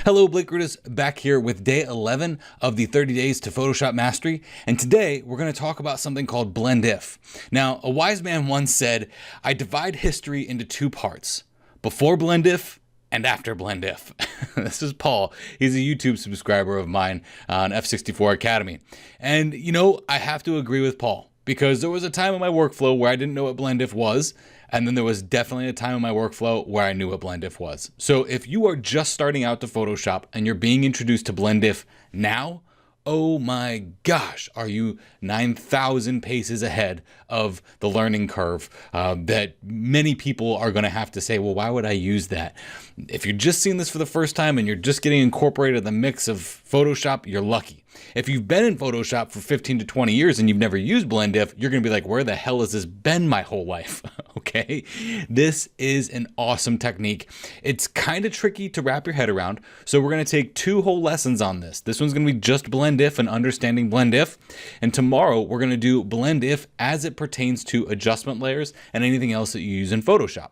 Hello, Blake Rudas, back here with day 11 of the 30 Days to Photoshop Mastery. And today we're going to talk about something called blend if. Now, a wise man once said, I divide history into two parts, before blend if and after blend if. This is Paul. He's a YouTube subscriber of mine on F64 Academy. And you know, I have to agree with Paul because there was a time in my workflow where I didn't know what blend if was. And then there was definitely a time in my workflow where I knew what blend if was. So if you are just starting out to Photoshop and you're being introduced to blend if now, oh my gosh, are you 9,000 paces ahead of the learning curve that many people are going to have to say, well, why would I use that? If you're just seeing this for the first time and you're just getting incorporated in the mix of Photoshop, you're lucky. If you've been in Photoshop for 15 to 20 years and you've never used blend if, you're going to be like, where the hell has this been my whole life? Okay, this is an awesome technique. It's kind of tricky to wrap your head around. So we're going to take two whole lessons on this. This one's going to be just blend if and understanding blend if. And tomorrow we're going to do blend if as it pertains to adjustment layers and anything else that you use in Photoshop.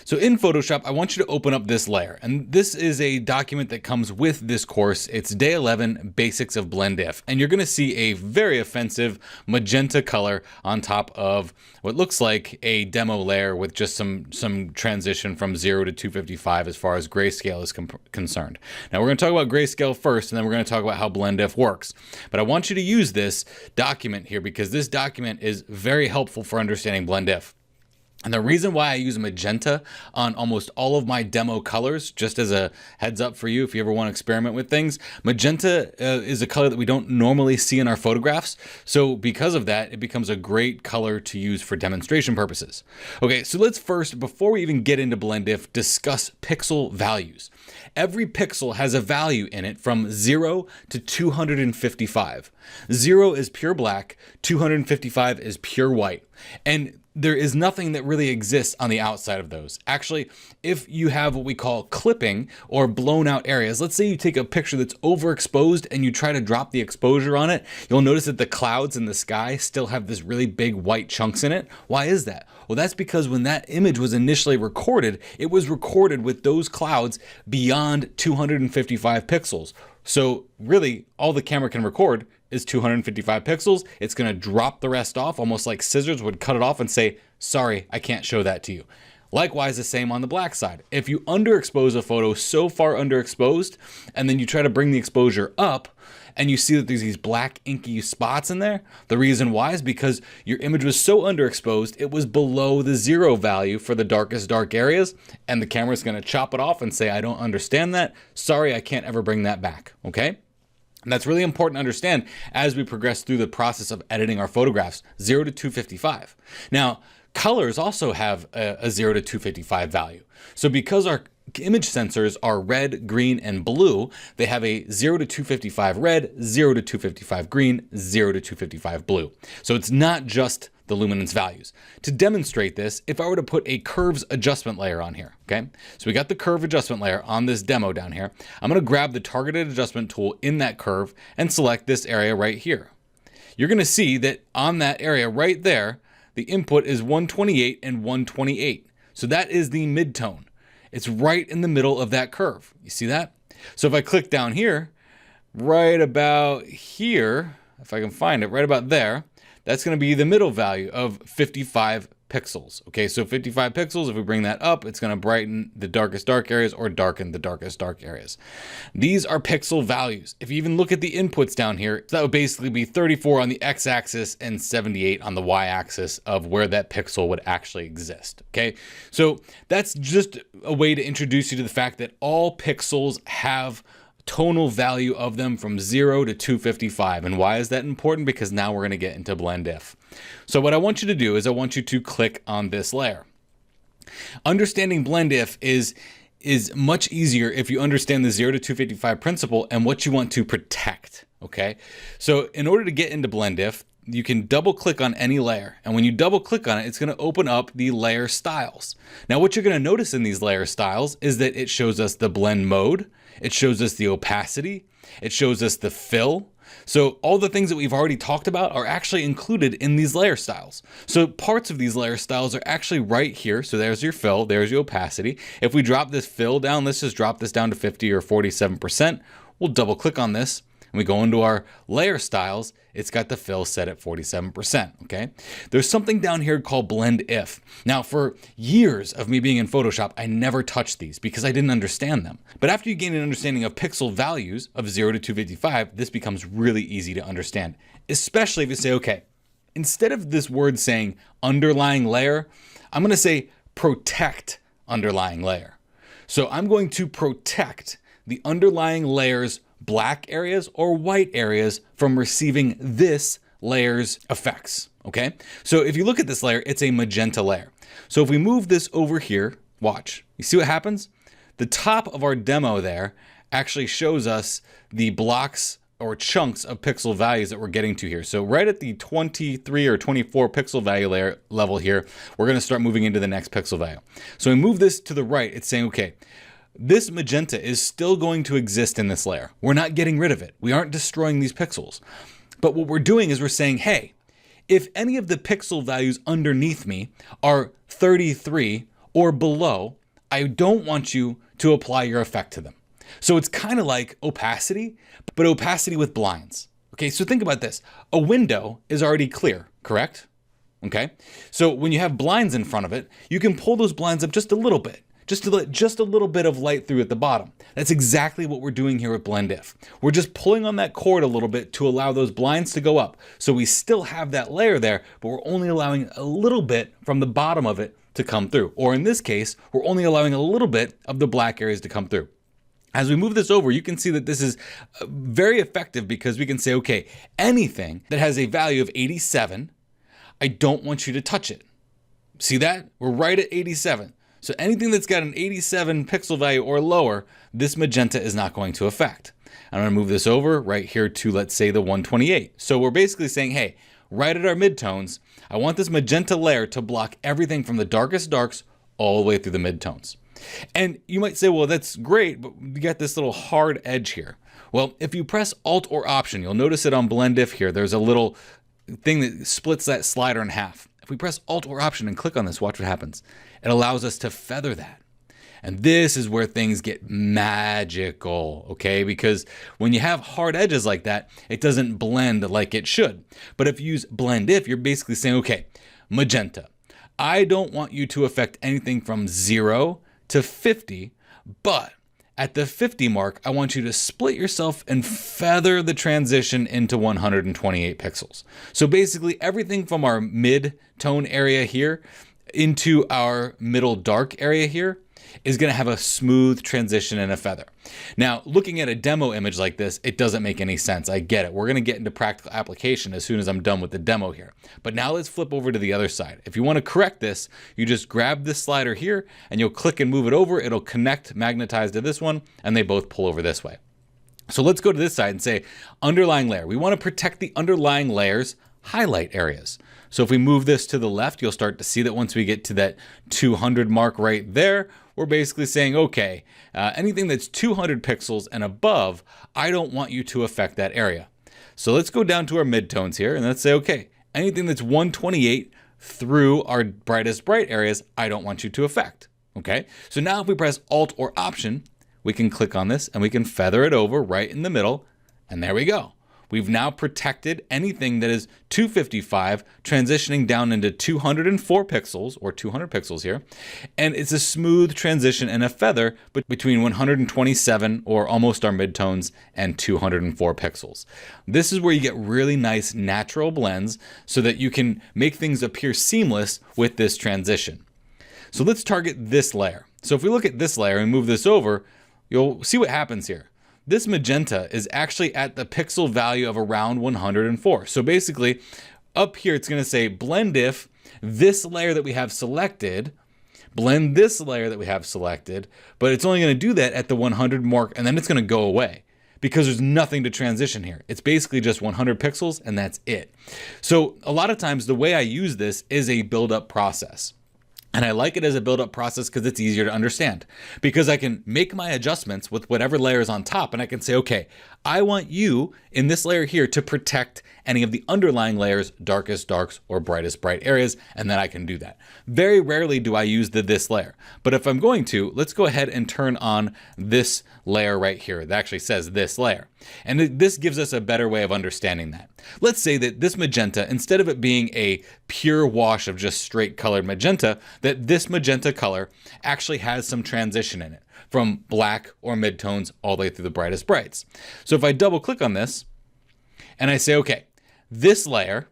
So in Photoshop, I want you to open up this layer, and this is a document that comes with this course. It's day 11, Basics of Blend If, and you're going to see a very offensive magenta color on top of what looks like a demo layer with just some transition from 0 to 255 as far as grayscale is concerned. Now we're going to talk about grayscale first, and then we're going to talk about how Blend If works. But I want you to use this document here because this document is very helpful for understanding Blend If. And the reason why I use magenta on almost all of my demo colors, just as a heads up for you if you ever want to experiment with things, magenta is a color that we don't normally see in our photographs. So because of that, it becomes a great color to use for demonstration purposes. Okay, so let's first, before we even get into blend if, discuss pixel values. Every pixel has a value in it from 0 to 255. 0 is pure black, 255 is pure white. And there is nothing that really exists on the outside of those. Actually, if you have what we call clipping or blown out areas, let's say you take a picture that's overexposed and you try to drop the exposure on it, you'll notice that the clouds in the sky still have this really big white chunks in it. Why is that? Well, that's because when that image was initially recorded, it was recorded with those clouds beyond 255 pixels. So really, all the camera can record is 255 pixels. It's going to drop the rest off, almost like scissors would cut it off and say, sorry, I can't show that to you. Likewise, the same on the black side. If you underexpose a photo so far underexposed, and then you try to bring the exposure up, and you see that there's these black inky spots in there, the reason why is because your image was so underexposed, it was below the 0 value for the darkest dark areas, and the camera's going to chop it off and say, I don't understand that. Sorry, I can't ever bring that back, okay? And that's really important to understand as we progress through the process of editing our photographs, 0 to 255. Now, colors also have a 0 to 255 value. So because our image sensors are red, green, and blue, they have a 0 to 255 red, 0 to 255 green, 0 to 255 blue. So it's not just the luminance values. To demonstrate this, if I were to put a curves adjustment layer on here, okay? So we got the curve adjustment layer on this demo down here. I'm going to grab the targeted adjustment tool in that curve and select this area right here. You're going to see that on that area right there, the input is 128 and 128. So that is the midtone. It's right in the middle of that curve. You see that? So if I click down here, right about here, if I can find it, right about there, that's going to be the middle value of 55 pixels. Okay, so 55 pixels, if we bring that up, it's going to brighten the darkest dark areas or darken the darkest dark areas. These are pixel values. If you even look at the inputs down here, that would basically be 34 on the x-axis and 78 on the y-axis of where that pixel would actually exist. Okay, so that's just a way to introduce you to the fact that all pixels have tonal value of them from 0 to 255. And why is that important? Because now we're going to get into blend if. So what I want you to do is I want you to click on this layer. Understanding blend if is much easier if you understand the 0 to 255 principle and what you want to protect. Okay, so in order to get into blend if, you can double click on any layer, and when you double click on it, it's going to open up the layer styles. Now what you're going to notice in these layer styles is that it shows us the blend mode, it shows us the opacity, it shows us the fill, So all the things that we've already talked about are actually included in these layer styles. So parts of these layer styles are actually right here. So there's your fill, there's your opacity. If we drop this fill down, let's just drop this down to 50 or 47%. We'll double click on this and we go into our layer styles. It's got the fill set at 47%, okay? There's something down here called blend if. Now, for years of me being in Photoshop, I never touched these because I didn't understand them. But after you gain an understanding of pixel values of 0 to 255, this becomes really easy to understand, especially if you say, okay, instead of this word saying underlying layer, I'm gonna say protect underlying layer. So I'm going to protect the underlying layer's black areas or white areas from receiving this layer's effects, okay? So if you look at this layer, it's a magenta layer. So if we move this over here, watch, you see what happens? The top of our demo there actually shows us the blocks or chunks of pixel values that we're getting to here. So right at the 23 or 24 pixel value layer level here, we're gonna start moving into the next pixel value. So we move this to the right, it's saying, okay, this magenta is still going to exist in this layer. We're not getting rid of it. We aren't destroying these pixels. But what we're doing is we're saying, hey, if any of the pixel values underneath me are 33 or below, I don't want you to apply your effect to them. So it's kind of like opacity, but opacity with blinds. Okay, so think about this. A window is already clear, correct? Okay, so when you have blinds in front of it, you can pull those blinds up just a little bit, just to let just a little bit of light through at the bottom. That's exactly what we're doing here with blend if. We're just pulling on that cord a little bit to allow those blinds to go up. So we still have that layer there, but we're only allowing a little bit from the bottom of it to come through. Or in this case, we're only allowing a little bit of the black areas to come through. As we move this over, you can see that this is very effective because we can say, okay, anything that has a value of 87, I don't want you to touch it. See that? We're right at 87. So anything that's got an 87 pixel value or lower, this magenta is not going to affect. I'm gonna move this over right here to, let's say, the 128. So we're basically saying, hey, right at our midtones, I want this magenta layer to block everything from the darkest darks all the way through the midtones. And you might say, well, that's great, but you got this little hard edge here. Well, if you press Alt or Option, you'll notice it on Blend If here. There's a little thing that splits that slider in half. If we press Alt or Option and click on this, watch what happens. It allows us to feather that. And this is where things get magical, okay? Because when you have hard edges like that, it doesn't blend like it should. But if you use Blend If, you're basically saying, okay, magenta, I don't want you to affect anything from 0 to 50, but at the 50 mark, I want you to split yourself and feather the transition into 128 pixels. So basically everything from our mid-tone area here into our middle dark area here is going to have a smooth transition and a feather. Now, looking at a demo image like this, it doesn't make any sense. I get it. We're going to get into practical application as soon as I'm done with the demo here. But now let's flip over to the other side. If you want to correct this, you just grab this slider here and you'll click and move it over. It'll connect, magnetize to this one, and they both pull over this way. So let's go to this side and say underlying layer. We want to protect the underlying layer's highlight areas. So if we move this to the left, you'll start to see that once we get to that 200 mark right there, we're basically saying, okay, anything that's 200 pixels and above, I don't want you to affect that area. So let's go down to our midtones here and let's say, okay, anything that's 128 through our brightest bright areas, I don't want you to affect. Okay, so now if we press Alt or Option, we can click on this and we can feather it over right in the middle, and there we go. We've now protected anything that is 255 transitioning down into 204 pixels or 200 pixels here. And it's a smooth transition and a feather between 127 or almost our midtones and 204 pixels. This is where you get really nice natural blends so that you can make things appear seamless with this transition. So let's target this layer. So if we look at this layer and move this over, you'll see what happens here. This magenta is actually at the pixel value of around 104. So basically up here, it's going to say blend if this layer that we have selected, blend this layer that we have selected, but it's only going to do that at the 100 mark, and then it's going to go away because there's nothing to transition here. It's basically just 100 pixels and that's it. So a lot of times the way I use this is a build up process. And I like it as a build-up process because it's easier to understand, because I can make my adjustments with whatever layer is on top, and I can say, okay, I want you in this layer here to protect any of the underlying layers, darkest darks or brightest bright areas, and then I can do that. Very rarely do I use the this layer, but if I'm going to, let's go ahead and turn on this layer right here. It actually says this layer. And this gives us a better way of understanding that. Let's say that this magenta, instead of it being a pure wash of just straight colored magenta, that this magenta color actually has some transition in it from black or midtones all the way through the brightest brights. So if I double click on this and I say, okay, this layer,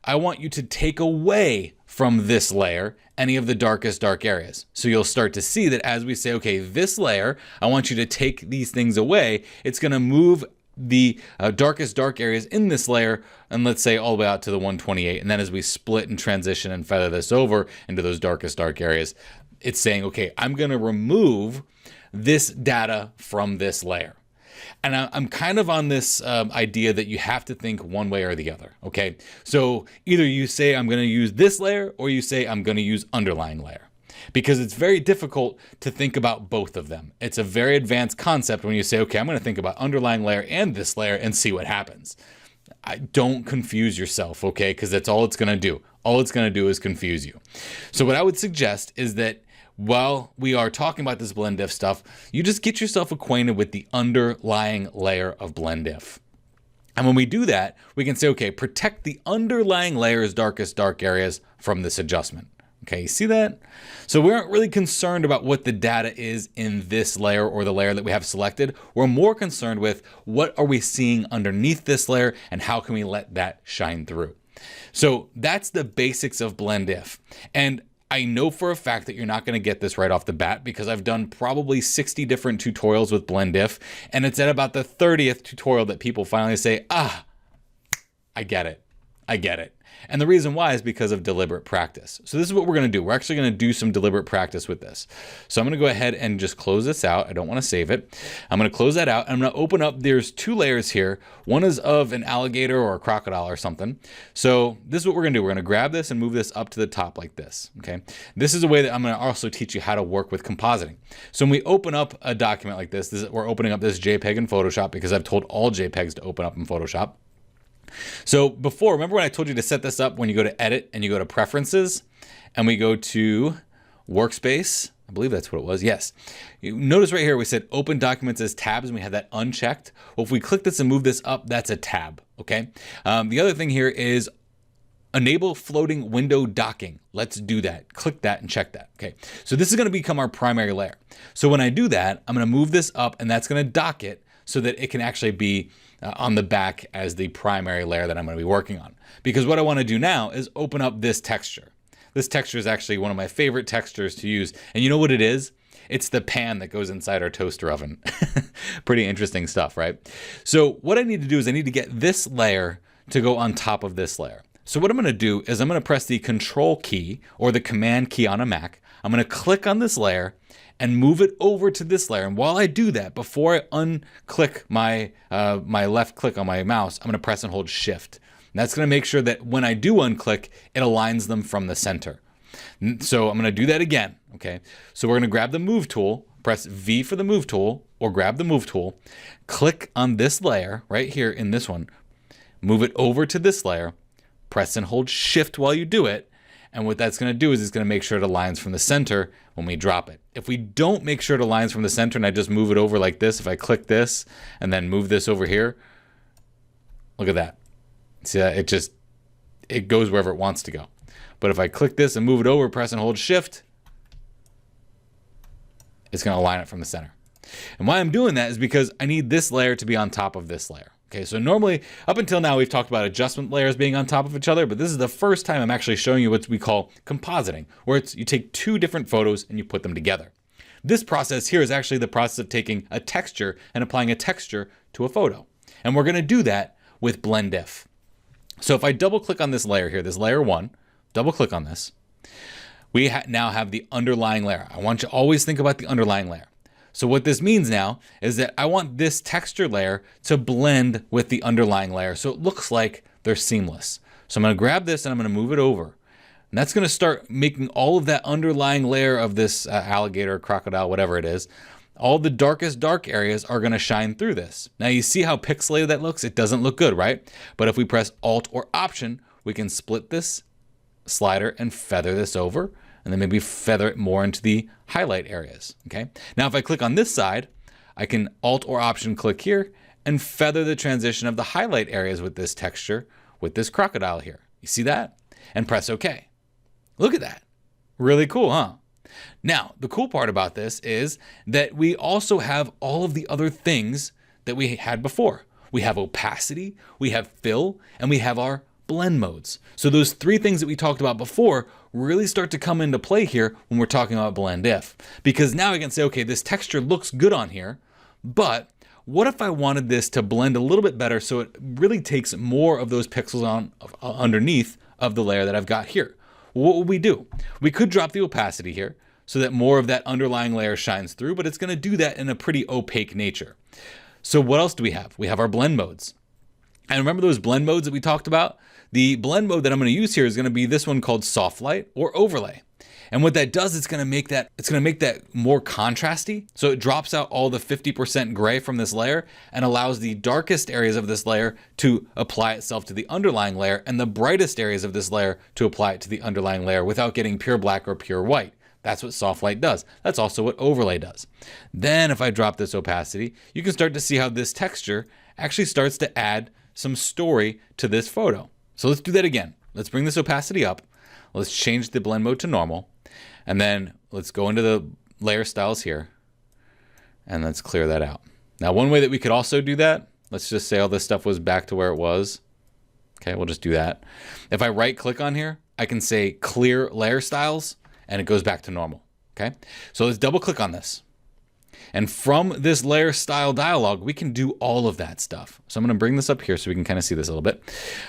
I want you to take away from this layer any of the darkest dark areas. So you'll start to see that as we say, okay, this layer, I want you to take these things away. It's going to move the darkest dark areas in this layer, and let's say all the way out to the 128. And then as we split and transition and feather this over into those darkest dark areas, it's saying, okay, I'm going to remove this data from this layer. And I'm kind of on this idea that you have to think one way or the other, okay? So either you say I'm going to use this layer, or you say I'm going to use underlying layer, because it's very difficult to think about both of them. It's a very advanced concept when you say, okay, I'm going to think about underlying layer and this layer and see what happens. Don't confuse yourself, okay? Because that's all it's going to do. All it's going to do is confuse you. So what I would suggest is that while we are talking about this blend diff stuff, you just get yourself acquainted with the underlying layer of blend diff. And when we do that, we can say, okay, protect the underlying layer's darkest dark areas from this adjustment. Okay, you see that? So we aren't really concerned about what the data is in this layer or the layer that we have selected. We're more concerned with what are we seeing underneath this layer and how can we let that shine through. So that's the basics of blend diff. And I know for a fact that you're not going to get this right off the bat, because I've done probably 60 different tutorials with blend diff, and it's at about the 30th tutorial that people finally say, ah, I get it. I get it. And the reason why is because of deliberate practice. So this is what we're going to do. We're actually going to do some deliberate practice with this. So I'm going to go ahead and just close this out. I don't want to save it. I'm going to close that out. I'm going to open up. There's two layers here. One is of an alligator or a crocodile or something. So this is what we're going to do. We're going to grab this and move this up to the top like this. Okay. This is a way that I'm going to also teach you how to work with compositing. So when we open up a document like this, we're opening up this JPEG in Photoshop, because I've told all JPEGs to open up in Photoshop. So before, remember when I told you to set this up when you go to edit and you go to preferences and we go to workspace? I believe that's what it was. Yes. You notice right here, we said open documents as tabs and we had that unchecked. Well, if we click this and move this up, that's a tab. Okay. The other thing here is enable floating window docking. Let's do that. Click that and check that. Okay. So this is going to become our primary layer. So when I do that, I'm going to move this up and that's going to dock it so that it can actually be on the back as the primary layer that I'm going to be working on. Because what I want to do now is open up this texture. This texture is actually one of my favorite textures to use. And you know what it is? It's the pan that goes inside our toaster oven. Pretty interesting stuff, right? So what I need to do is I need to get this layer to go on top of this layer. So what I'm going to do is I'm going to press the Control key or the Command key on a Mac. I'm going to click on this layer and move it over to this layer. And while I do that, before I unclick my left click on my mouse, I'm going to press and hold Shift. And that's going to make sure that when I do unclick, it aligns them from the center. So I'm going to do that again. Okay. So we're going to grab the Move tool, press V for the Move tool, or grab the Move tool, click on this layer right here in this one, move it over to this layer, press and hold Shift while you do it. And what that's going to do is it's going to make sure it aligns from the center when we drop it. If we don't make sure it aligns from the center and I just move it over like this, if I click this and then move this over here, look at that. See that? It goes wherever it wants to go. But if I click this and move it over, press and hold Shift, it's going to align it from the center. And why I'm doing that is because I need this layer to be on top of this layer. Okay, so normally, up until now, we've talked about adjustment layers being on top of each other, but this is the first time I'm actually showing you what we call compositing, where it's you take two different photos and you put them together. This process here is actually the process of taking a texture and applying a texture to a photo. And we're gonna do that with blend diff. So if I double click on this layer here, this layer 1, double click on this, we now have the underlying layer. I want you to always think about the underlying layer. So what this means now is that I want this texture layer to blend with the underlying layer so it looks like they're seamless. So I'm going to grab this and I'm going to move it over. And that's going to start making all of that underlying layer of this alligator, crocodile, whatever it is, all the darkest dark areas are going to shine through this. Now you see how pixelated that looks? It doesn't look good, right? But if we press Alt or Option, we can split this slider and feather this over, and then maybe feather it more into the highlight areas, okay? Now if I click on this side, I can Alt or Option click here and feather the transition of the highlight areas with this texture, with this crocodile here. You see that? And press OK. Look at that. Really cool, huh? Now, the cool part about this is that we also have all of the other things that we had before. We have opacity, we have fill, and we have our blend modes. So those three things that we talked about before really start to come into play here when we're talking about blend if. Because now I can say, okay, this texture looks good on here, but what if I wanted this to blend a little bit better so it really takes more of those pixels on underneath of the layer that I've got here? What would we do? We could drop the opacity here so that more of that underlying layer shines through, but it's going to do that in a pretty opaque nature. So what else do we have? We have our blend modes. And remember those blend modes that we talked about? The blend mode that I'm going to use here is going to be this one called soft light or overlay. And what that does, it's going to make that more contrasty. So it drops out all the 50% gray from this layer and allows the darkest areas of this layer to apply itself to the underlying layer and the brightest areas of this layer to apply it to the underlying layer without getting pure black or pure white. That's what soft light does. That's also what overlay does. Then if I drop this opacity, you can start to see how this texture actually starts to add some story to this photo. So let's do that again. Let's bring this opacity up. Let's change the blend mode to normal. And then let's go into the layer styles here and let's clear that out. Now, one way that we could also do that, let's just say all this stuff was back to where it was. Okay, we'll just do that. If I right click on here, I can say clear layer styles and it goes back to normal. Okay, so let's double click on this. And from this layer style dialog, we can do all of that stuff. So I'm going to bring this up here so we can kind of see this a little bit.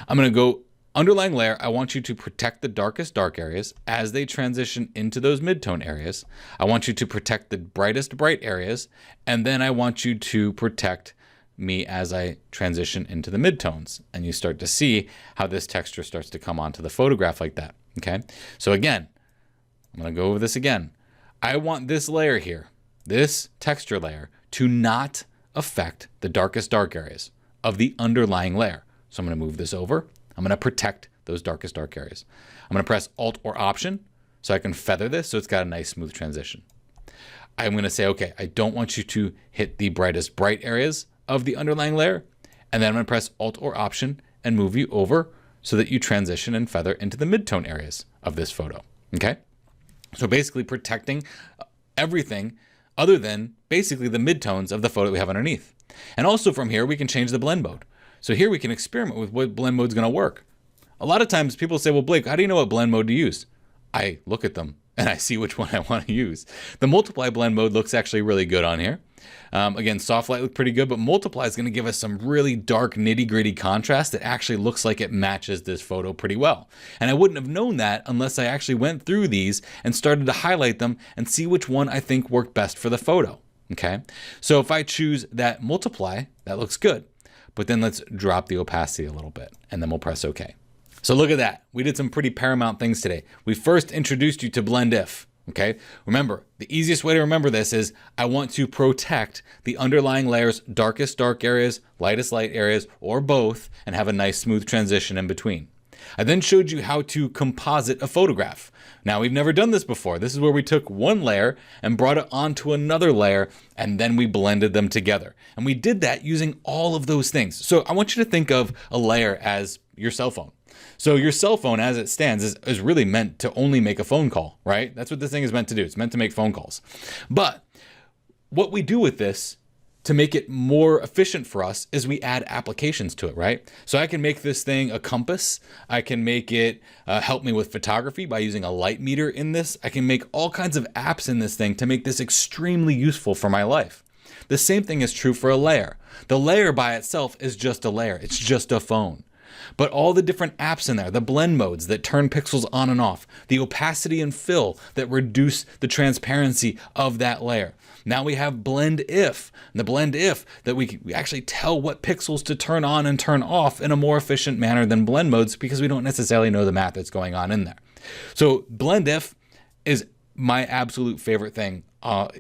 I'm going to go underlying layer. I want you to protect the darkest dark areas as they transition into those midtone areas. I want you to protect the brightest bright areas. And then I want you to protect me as I transition into the midtones. And you start to see how this texture starts to come onto the photograph like that. Okay. So again, I'm going to go over this again. I want this layer here, this texture layer, to not affect the darkest dark areas of the underlying layer. So I'm going to move this over. I'm going to protect those darkest dark areas. I'm going to press Alt or Option so I can feather this so it's got a nice smooth transition. I'm going to say, okay, I don't want you to hit the brightest bright areas of the underlying layer. And then I'm going to press Alt or Option and move you over so that you transition and feather into the midtone areas of this photo. Okay? So basically protecting everything other than basically the midtones of the photo we have underneath. And also from here, we can change the blend mode. So here we can experiment with what blend mode is going to work. A lot of times people say, well, Blake, how do you know what blend mode to use? I look at them and I see which one I want to use. The multiply blend mode looks actually really good on here. Again, soft light looked pretty good, but multiply is going to give us some really dark nitty gritty contrast that actually looks like it matches this photo pretty well. And I wouldn't have known that unless I actually went through these and started to highlight them and see which one I think worked best for the photo. Okay. So if I choose that multiply, that looks good. But then let's drop the opacity a little bit and then we'll press OK. So look at that. We did some pretty paramount things today. We first introduced you to blend if. Okay. Remember, the easiest way to remember this is I want to protect the underlying layers, darkest dark areas, lightest light areas, or both, and have a nice smooth transition in between. I then showed you how to composite a photograph. Now, we've never done this before. This is where we took one layer and brought it onto another layer, and then we blended them together. And we did that using all of those things. So I want you to think of a layer as your cell phone. So your cell phone as it stands is really meant to only make a phone call, right? That's what this thing is meant to do. It's meant to make phone calls. But what we do with this to make it more efficient for us is we add applications to it, right? So I can make this thing a compass. I can make it help me with photography by using a light meter in this. I can make all kinds of apps in this thing to make this extremely useful for my life. The same thing is true for a layer. The layer by itself is just a layer. It's just a phone. But all the different apps in there, the blend modes that turn pixels on and off, the opacity and fill that reduce the transparency of that layer. Now we have blend if, and the blend if that we actually tell what pixels to turn on and turn off in a more efficient manner than blend modes because we don't necessarily know the math that's going on in there. So blend if is my absolute favorite thing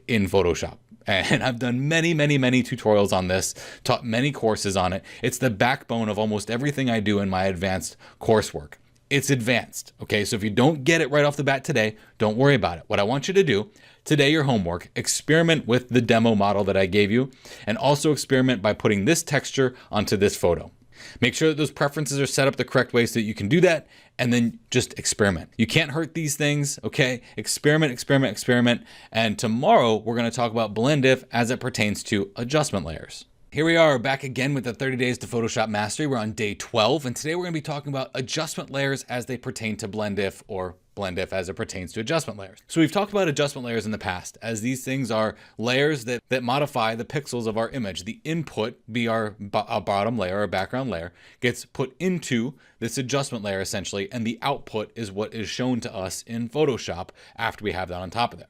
in Photoshop. And I've done many tutorials on this, taught many courses on it. It's the backbone of almost everything I do in my advanced coursework. It's advanced, okay? So if you don't get it right off the bat today, don't worry about it. What I want you to do today, your homework, experiment with the demo model that I gave you, and also experiment by putting this texture onto this photo. Make sure that those preferences are set up the correct way so that you can do that, and then just experiment. You can't hurt these things, okay? Experiment. And tomorrow we're gonna talk about blend if as it pertains to adjustment layers. Here we are back again with the 30 Days to Photoshop Mastery. We're on day 12, and today we're gonna be talking about adjustment layers as they pertain to blend if, or blend if as it pertains to adjustment layers. So we've talked about adjustment layers in the past, as these things are layers that modify the pixels of our image. The input, be our bottom layer, our background layer, gets put into this adjustment layer essentially, and the output is what is shown to us in Photoshop after we have that on top of it.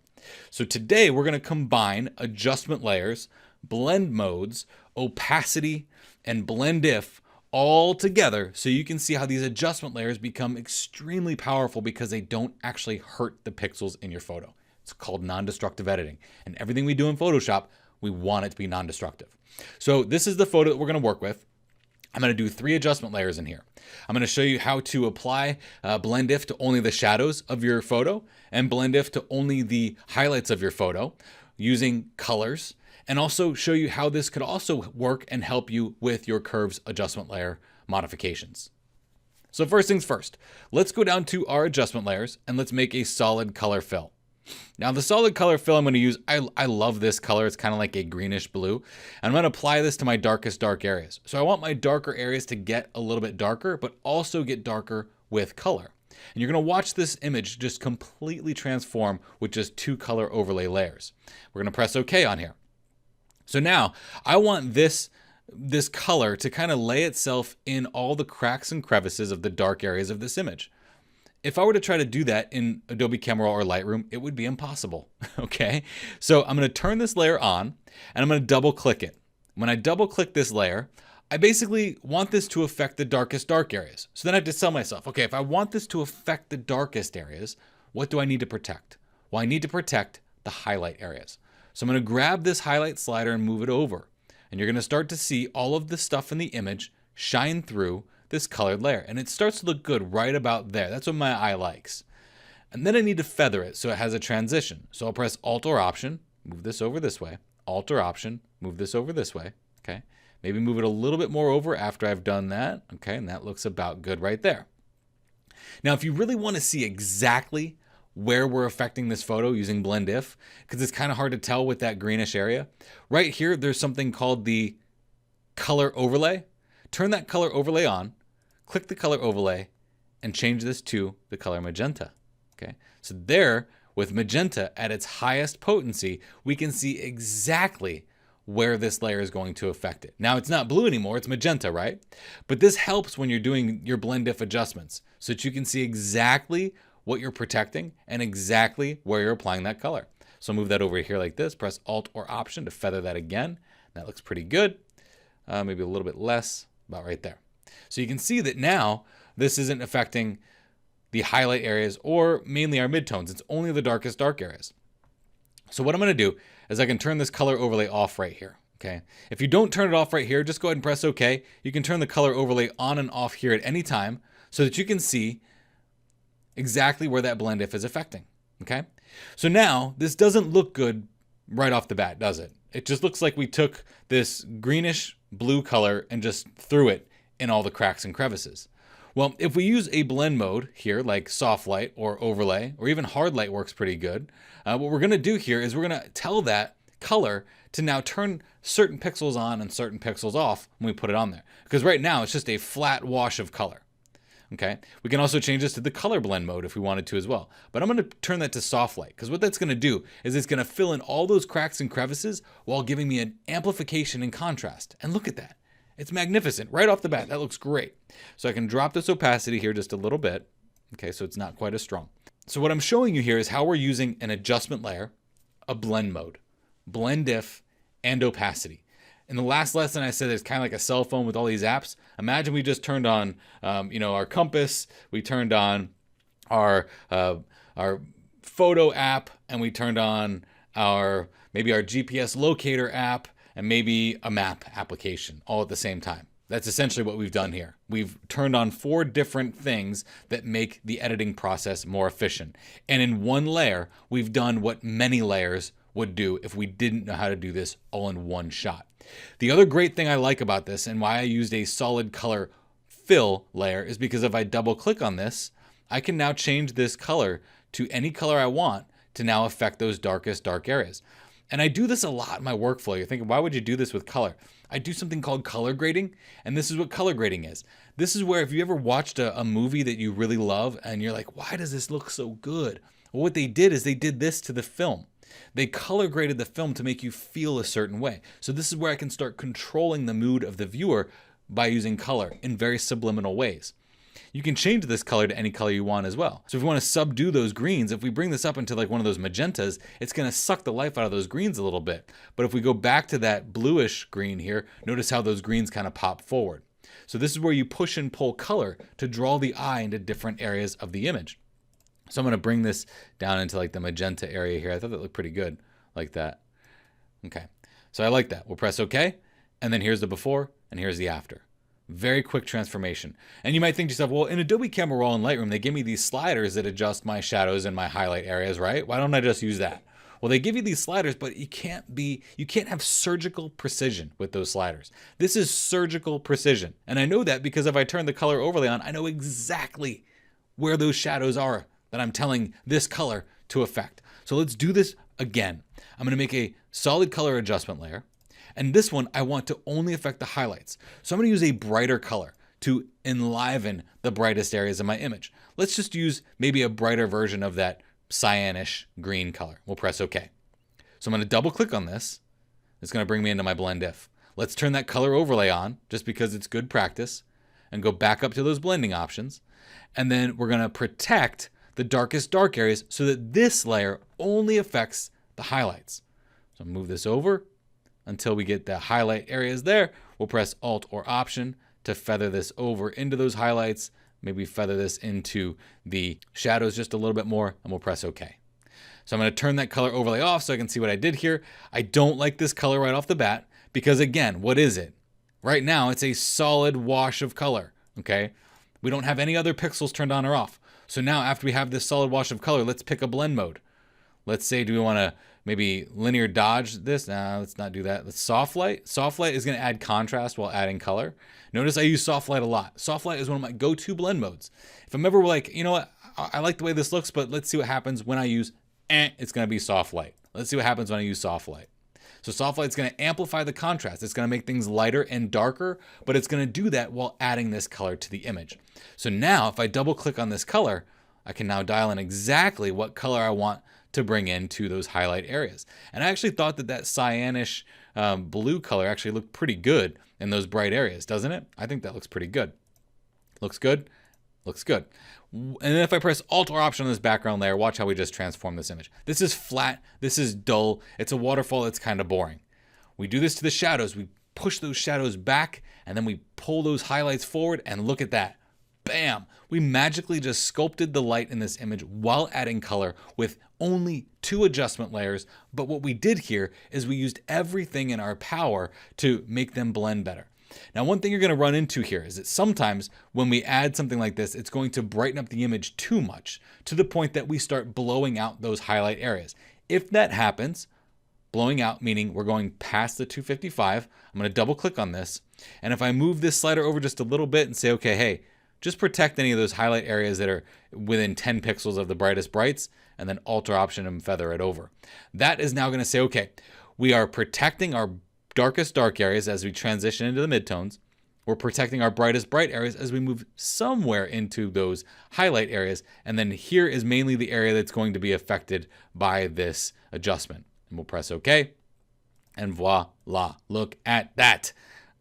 So today we're gonna combine adjustment layers, blend modes, opacity, and blend if all together so you can see how these adjustment layers become extremely powerful because they don't actually hurt the pixels in your photo. It's called non-destructive editing. And everything we do in Photoshop, we want it to be non-destructive. So this is the photo that we're gonna work with. I'm gonna do 3 adjustment layers in here. I'm gonna show you how to apply blend if to only the shadows of your photo and blend if to only the highlights of your photo using colors, and also show you how this could also work and help you with your curves adjustment layer modifications. So first things first, let's go down to our adjustment layers and let's make a solid color fill. Now the solid color fill I'm going to use, I love this color. It's kind of like a greenish blue. And I'm going to apply this to my darkest dark areas. So I want my darker areas to get a little bit darker, but also get darker with color. And you're going to watch this image just completely transform with just 2 color overlay layers. We're going to press OK on here. So now I want this color to kind of lay itself in all the cracks and crevices of the dark areas of this image. If I were to try to do that in Adobe Camera Raw or Lightroom, it would be impossible, okay? So I'm gonna turn this layer on and I'm gonna double click it. When I double click this layer, I basically want this to affect the darkest dark areas. So then I have to tell myself, okay, if I want this to affect the darkest areas, what do I need to protect? Well, I need to protect the highlight areas. So I'm going to grab this highlight slider and move it over. And you're going to start to see all of the stuff in the image shine through this colored layer. And it starts to look good right about there. That's what my eye likes. And then I need to feather it so it has a transition. So I'll press Alt or Option, move this over this way. Alt or Option, move this over this way. Okay. Maybe move it a little bit more over after I've done that. Okay. And that looks about good right there. Now, if you really want to see exactly where we're affecting this photo using blend if, because it's kind of hard to tell with that greenish area. Right here, there's something called the color overlay. Turn that color overlay on, click the color overlay, and change this to the color magenta. Okay, so there, with magenta at its highest potency, we can see exactly where this layer is going to affect it. Now it's not blue anymore, it's magenta, right? But this helps when you're doing your blend if adjustments so that you can see exactly what you're protecting and exactly where you're applying that color. So move that over here like this, press Alt or Option to feather that again. That looks pretty good. Maybe a little bit less, about right there. So you can see that now this isn't affecting the highlight areas or mainly our midtones. It's only the darkest dark areas. So what I'm gonna do is I can turn this color overlay off right here. Okay. If you don't turn it off right here, just go ahead and press OK. You can turn the color overlay on and off here at any time so that you can see exactly where that blend if is affecting. Okay. So now this doesn't look good right off the bat, does it? It just looks like we took this greenish blue color and just threw it in all the cracks and crevices. Well, if we use a blend mode here, like soft light or overlay, or even hard light works pretty good. What we're going to do here is we're going to tell that color to now turn certain pixels on and certain pixels off when we put it on there. Because right now it's just a flat wash of color. Okay, we can also change this to the color blend mode if we wanted to as well. But I'm going to turn that to soft light because what that's going to do is it's going to fill in all those cracks and crevices while giving me an amplification and contrast. And look at that. It's magnificent right off the bat. That looks great. So I can drop this opacity here just a little bit. Okay, so it's not quite as strong. So what I'm showing you here is how we're using an adjustment layer, a blend mode, blend if, and opacity. In the last lesson, I said it's kind of like a cell phone with all these apps. Imagine we just turned on, our compass. We turned on our photo app, and we turned on maybe our GPS locator app, and maybe a map application all at the same time. That's essentially what we've done here. We've turned on 4 different things that make the editing process more efficient. And in one layer, we've done what many layers would do if we didn't know how to do this all in one shot. The other great thing I like about this, and why I used a solid color fill layer, is because if I double click on this, I can now change this color to any color I want to now affect those darkest dark areas. And I do this a lot in my workflow. You're thinking, why would you do this with color? I do something called color grading, and this is what color grading is. This is where if you ever watched a movie that you really love and you're like, why does this look so good? Well, what they did is they did this to the film. They color graded the film to make you feel a certain way. So this is where I can start controlling the mood of the viewer by using color in very subliminal ways. You can change this color to any color you want as well. So if you want to subdue those greens, if we bring this up into like one of those magentas, it's going to suck the life out of those greens a little bit. But if we go back to that bluish green here, notice how those greens kind of pop forward. So this is where you push and pull color to draw the eye into different areas of the image. So I'm going to bring this down into like the magenta area here. I thought that looked pretty good like that. Okay, so I like that. We'll press OK. And then here's the before and here's the after. Very quick transformation. And you might think to yourself, well, in Adobe Camera Raw and Lightroom, they give me these sliders that adjust my shadows and my highlight areas, right? Why don't I just use that? Well, they give you these sliders, but you can't have surgical precision with those sliders. This is surgical precision. And I know that because if I turn the color overlay on, I know exactly where those shadows are that I'm telling this color to affect. So let's do this again. I'm going to make a solid color adjustment layer. And this one, I want to only affect the highlights. So I'm going to use a brighter color to enliven the brightest areas of my image. Let's just use maybe a brighter version of that cyanish green color. We'll press OK. So I'm going to double click on this. It's going to bring me into my blend if. Let's turn that color overlay on just because it's good practice and go back up to those blending options. And then we're going to protect the darkest dark areas so that this layer only affects the highlights. So move this over until we get the highlight areas there. We'll press Alt or Option to feather this over into those highlights. Maybe feather this into the shadows just a little bit more, and we'll press OK. So I'm going to turn that color overlay off so I can see what I did here. I don't like this color right off the bat because, again, what is it? Right now, it's a solid wash of color, okay? We don't have any other pixels turned on or off. So now after we have this solid wash of color, let's pick a blend mode. Let's say, do we want to maybe linear dodge this? Nah, let's not do that. Let's soft light. Soft light is going to add contrast while adding color. Notice I use soft light a lot. Soft light is one of my go-to blend modes. If I'm ever like, you know what, I like the way this looks, but let's see what happens when I use it's going to be soft light. Let's see what happens when I use soft light. So soft light is going to amplify the contrast. It's going to make things lighter and darker, but it's going to do that while adding this color to the image. So now if I double click on this color, I can now dial in exactly what color I want to bring into those highlight areas. And I actually thought that that cyanish blue color actually looked pretty good in those bright areas, doesn't it? I think that looks pretty good. Looks good? Looks good. And then if I press Alt or Option on this background layer, watch how we just transform this image. This is flat. This is dull. It's a waterfall. It's kind of boring. We do this to the shadows. We push those shadows back, and then we pull those highlights forward, and look at that. Bam! We magically just sculpted the light in this image while adding color with only 2 adjustment layers. But what we did here is we used everything in our power to make them blend better. Now, one thing you're going to run into here is that sometimes when we add something like this, it's going to brighten up the image too much to the point that we start blowing out those highlight areas. If that happens, blowing out meaning we're going past the 255, I'm going to double click on this. And if I move this slider over just a little bit and say, okay, hey, just protect any of those highlight areas that are within 10 pixels of the brightest brights, and then Alt or Option and feather it over. That is now going to say, okay, we are protecting our darkest dark areas as we transition into the midtones. We're protecting our brightest bright areas as we move somewhere into those highlight areas. And then here is mainly the area that's going to be affected by this adjustment. And we'll press OK. And voila, look at that.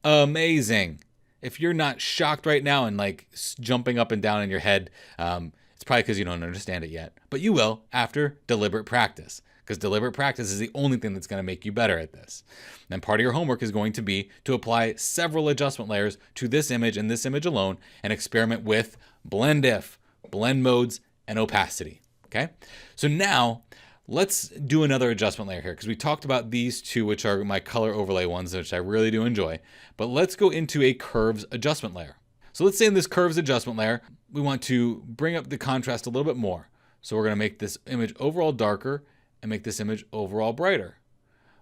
Amazing. If you're not shocked right now and like jumping up and down in your head, it's probably because you don't understand it yet. But you will after deliberate practice. Because deliberate practice is the only thing that's going to make you better at this. And part of your homework is going to be to apply several adjustment layers to this image and this image alone and experiment with blend if, blend modes, and opacity. Okay, so now let's do another adjustment layer here because we talked about these two, which are my color overlay ones, which I really do enjoy. But let's go into a curves adjustment layer. So let's say in this curves adjustment layer, we want to bring up the contrast a little bit more. So we're going to make this image overall darker and make this image overall brighter.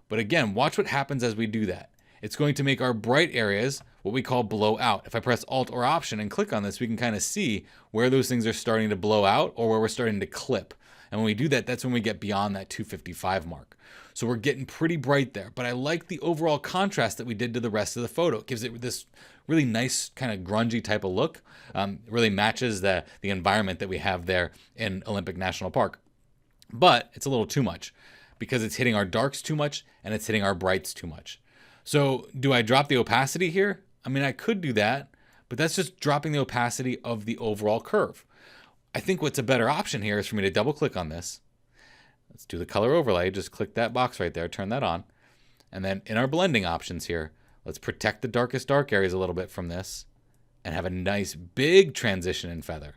But again, watch what happens as we do that. It's going to make our bright areas what we call blow out. If I press Alt or Option and click on this, we can kind of see where those things are starting to blow out or where we're starting to clip. And when we do that, that's when we get beyond that 255 mark. So we're getting pretty bright there. But I like the overall contrast that we did to the rest of the photo. It gives it this really nice kind of grungy type of look. It really matches the environment that we have there in Olympic National Park. But it's a little too much because it's hitting our darks too much and it's hitting our brights too much. So do I drop the opacity here? I mean, I could do that, but that's just dropping the opacity of the overall curve. I think what's a better option here is for me to double click on this. Let's do the color overlay. Just click that box right there, turn that on. And then in our blending options here, let's protect the darkest dark areas a little bit from this and have a nice big transition in feather.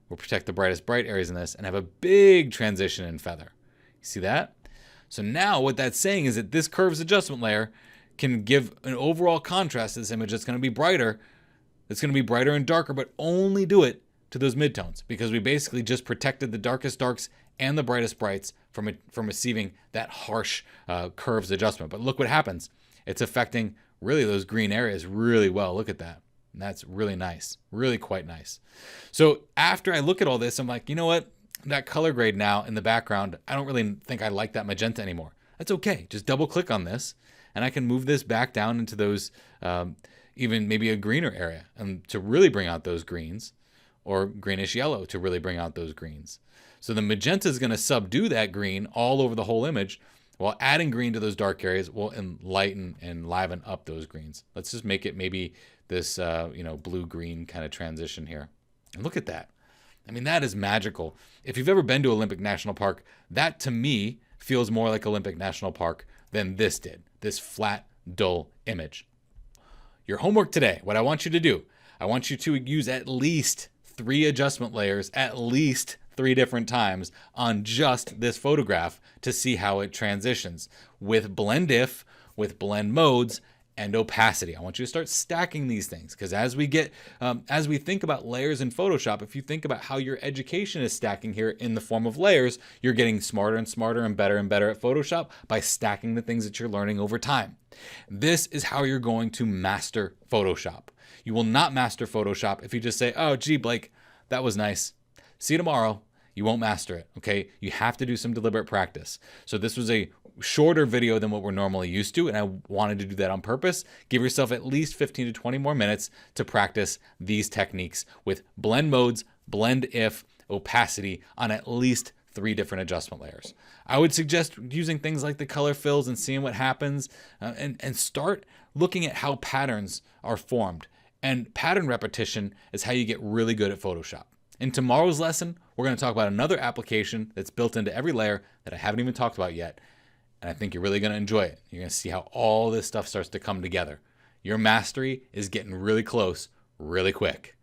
We'll protect the brightest bright areas in this and have a big transition in feather. You see that? So now what that's saying is that this curves adjustment layer can give an overall contrast to this image that's going to be brighter. It's going to be brighter and darker, but only do it to those midtones because we basically just protected the darkest darks and the brightest brights from receiving that harsh curves adjustment. But look what happens. It's affecting really those green areas really well. Look at that. And that's really nice, really quite nice. So after I look at all this, I'm like, you know what? That color grade now in the background, I don't really think I like that magenta anymore. That's okay. Just double click on this and I can move this back down into those, even maybe a greener area and to really bring out those greens, or greenish yellow to really bring out those greens. So the magenta is going to subdue that green all over the whole image, while adding green to those dark areas will enlighten and liven up those greens. Let's just make it maybe this blue-green kind of transition here. And look at that. I mean, that is magical. If you've ever been to Olympic National Park, that to me feels more like Olympic National Park than this did, this flat, dull image. Your homework today, what I want you to do, I want you to use at least 3 adjustment layers, at least 3 different times on just this photograph to see how it transitions with blend if, with blend modes, and opacity. I want you to start stacking these things because as we think about layers in Photoshop, if you think about how your education is stacking here in the form of layers, you're getting smarter and smarter and better at Photoshop by stacking the things that you're learning over time. This is how you're going to master Photoshop. You will not master Photoshop if you just say, oh, gee, Blake, that was nice. See you tomorrow. You won't master it, okay? You have to do some deliberate practice. So this was a shorter video than what we're normally used to, and I wanted to do that on purpose. Give yourself at least 15 to 20 more minutes to practice these techniques with blend modes, blend if, opacity on at least 3 different adjustment layers. I would suggest using things like the color fills and seeing what happens, and start looking at how patterns are formed. And pattern repetition is how you get really good at Photoshop. In tomorrow's lesson, we're going to talk about another application that's built into every layer that I haven't even talked about yet. And I think you're really going to enjoy it. You're going to see how all this stuff starts to come together. Your mastery is getting really close, really quick.